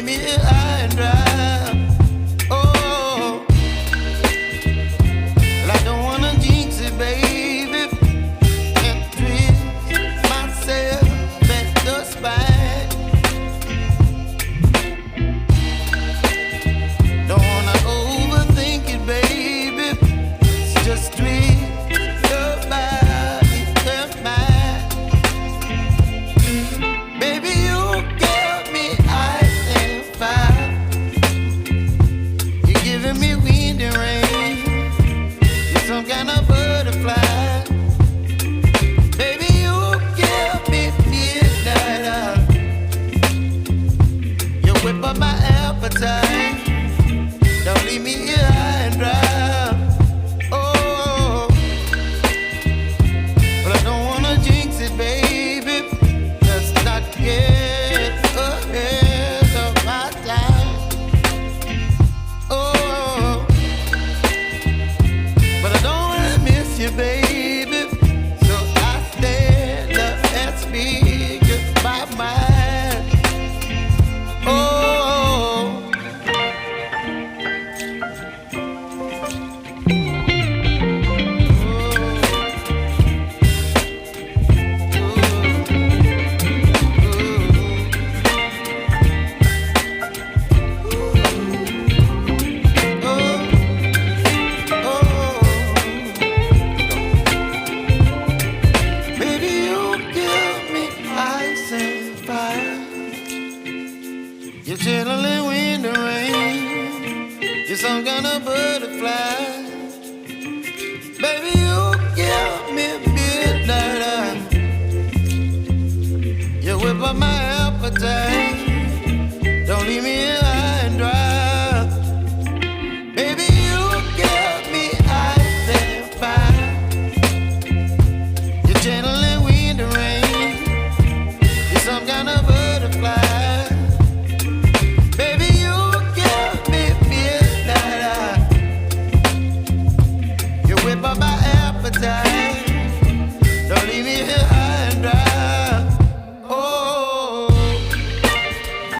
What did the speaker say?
leave me high and dry. Oh, well, I don't wanna jinx it, baby, and twist myself at the spine. Don't wanna overthink it, baby. It's just twist your body and mine. Baby, you give me ice and fire. You're giving me wind and rain. You're some kind of butterfly. Baby, you give me midnight. You whip up my appetite. Don't leave me here high and dry. Oh, but I don't wanna jinx it, baby. Let's not get ahead of my time. Oh, but I don't wanna miss you, baby. So I stand up and speak my mind. Oh. Baby, you give me ice and fire. You're chilling wind and rain. You're some kind of butterfly. Baby, you give me midnight. You whip up my appetite. Don't leave me here high and dry. Baby, you give me ice and fire. You're channeling wind and rain. You're some kind of butterfly. Baby, you give me midnight. You whip up my appetite.